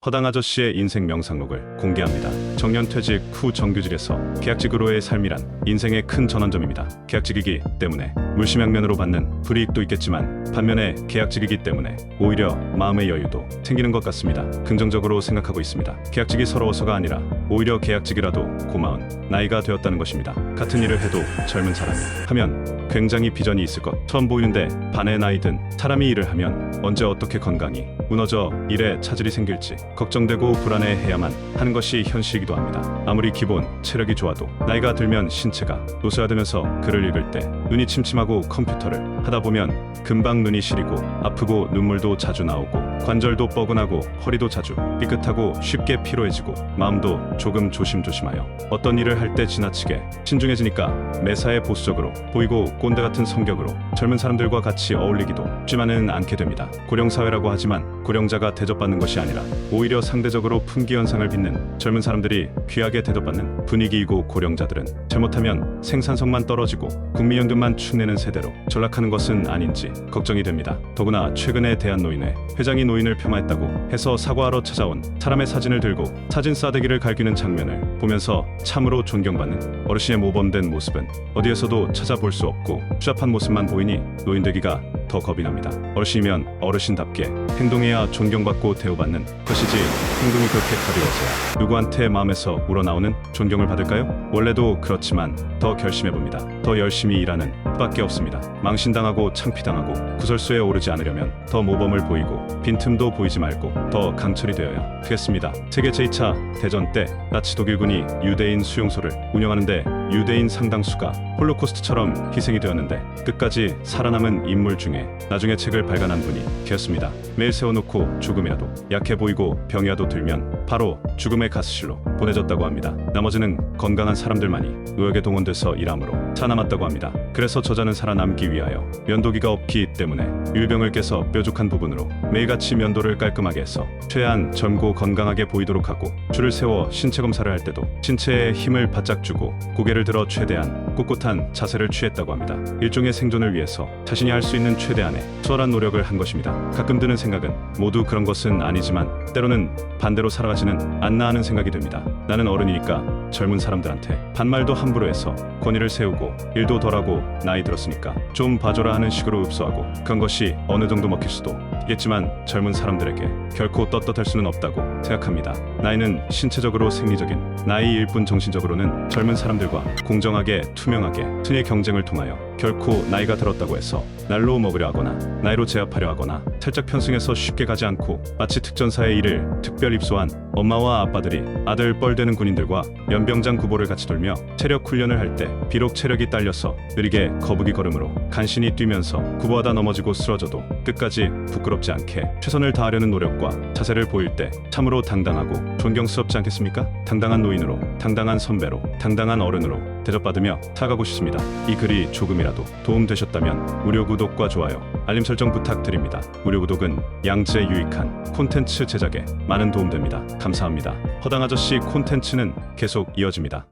허당 아저씨의 인생 명상록을 공개합니다. 정년퇴직 후 정규직에서 계약직으로의 삶이란 인생의 큰 전환점입니다. 계약직이기 때문에 물심양면으로 받는 불이익도 있겠지만 반면에 계약직이기 때문에 오히려 마음의 여유도 생기는 것 같습니다. 긍정적으로 생각하고 있습니다. 계약직이 서러워서가 아니라 오히려 계약직이라도 고마운 나이가 되었다는 것입니다. 같은 일을 해도 젊은 사람이 하면 굉장히 비전이 있을 것 처음 보이는데 반의 나이 든 사람이 일을 하면 언제 어떻게 건강이 무너져 일에 차질이 생길지 걱정되고 불안해해야만 하는 것이 현실이기도 합니다. 아무리 기본 체력이 좋아도 나이가 들면 신체가 노쇠화되면서 글을 읽을 때 눈이 침침하고 컴퓨터를 하다 보면 금방 눈이 시리고 아프고 눈물도 자주 나오고 관절도 뻐근하고 허리도 자주 삐끗하고 쉽게 피로해지고 마음도 조금 조심조심하여 어떤 일을 할 때 지나치게 신중해지니까 매사에 보수적으로 보이고 꼰대 같은 성격으로 젊은 사람들과 같이 어울리기도 쉽지만은 않게 됩니다. 고령사회라고 하지만 고령자가 대접받는 것이 아니라 오히려 상대적으로 품귀 현상을 빚는 젊은 사람들이 귀하게 대접받는 분위기이고 고령자들은 잘못하면 생산성만 떨어지고 국민연금만 축내는 세대로 전락하는 것은 아닌지 걱정이 됩니다. 더구나 최근에 대한노인회 회장이 노인을 폄하했다고 해서 사과하러 찾아온 사람의 사진을 들고 사진 싸대기를 갈기는 장면을 보면서 참으로 존경받는 어르신의 모범된 모습은 어디에서도 찾아볼 수 없고 추잡한 모습만 보이니 노인 되기가 더 겁이 납니다. 어르신이면 어르신답게 행동해야 존경받고 대우받는 것이지 행동이 그렇게 가벼워서야 누구한테 마음에서 우러나오는 존경을 받을까요? 원래도 그렇지만 더 결심해봅니다. 더 열심히 일하는 수밖에 없습니다. 망신당하고 창피당하고 구설수에 오르지 않으려면 더 모범을 보이고 빈틈도 보이지 말고 더 강철이 되어야 하겠습니다. 세계 제2차 대전 때 나치 독일군이 유대인 수용소를 운영하는데 유대인 상당수가 홀로코스트처럼 희생이 되었는데 끝까지 살아남은 인물 중에 나중에 책을 발간한 분이 계셨습니다. 매일 세워놓고 죽음이라도 약해 보이고 병이라도 들면 바로 죽음의 가스실로 보내졌다고 합니다. 나머지는 건강한 사람들만이 의학에 동원돼서 일함으로 살아남았다고 합니다. 그래서 저자는 살아남기 위하여 면도기가 없기 때문에 율병을 깨서 뾰족한 부분으로 매일같이 면도를 깔끔하게 해서 최대한 젊고 건강하게 보이도록 하고 줄을 세워 신체 검사를 할 때도 신체에 힘을 바짝 주고 고개를 들어 최대한 꿋꿋한 자세를 취했다고 합니다. 일종의 생존을 위해서 자신이 할 수 있는 최대한의 수월한 노력을 한 것입니다. 가끔 드는 생각은 모두 그런 것은 아니지만 때로는 반대로 살아가지는 않나 하는 생각이 듭니다. 나는 어른이니까 젊은 사람들한테 반말도 함부로 해서 권위를 세우고 일도 덜하고 나이 들었으니까 좀 봐줘라 하는 식으로 읍소하고 그런 것이 어느 정도 먹힐 수도 있겠지만 젊은 사람들에게 결코 떳떳할 수는 없다고 생각합니다. 나이는 신체적으로 생리적인 나이일 뿐 정신적으로는 젊은 사람들과 공정하게 투명하게 순위의 경쟁을 통하여 결코 나이가 들었다고 해서 날로 먹으려 하거나 나이로 제압하려 하거나 살짝 편승해서 쉽게 가지 않고 마치 특전사의 일을 특별 입소한 엄마와 아빠들이 아들 뻘되는 군인들과 연병장 구보를 같이 돌며 체력 훈련을 할 때 비록 체력이 딸려서 느리게 거북이 걸음으로 간신히 뛰면서 구보하다 넘어지고 쓰러져도 끝까지 부끄럽지 않게 최선을 다하려는 노력과 자세를 보일 때 참으로 당당하고 존경스럽지 않겠습니까? 당당한 노인으로, 당당한 선배로, 당당한 어른으로 대접받으며 살아가고 싶습니다. 이 글이 조금이라도 도움되셨다면 무료 구독과 좋아요, 알림 설정 부탁드립니다. 무료 구독은 양질의 유익한 콘텐츠 제작에 많은 도움됩니다. 감사합니다. 허당 아저씨 콘텐츠는 계속 이어집니다.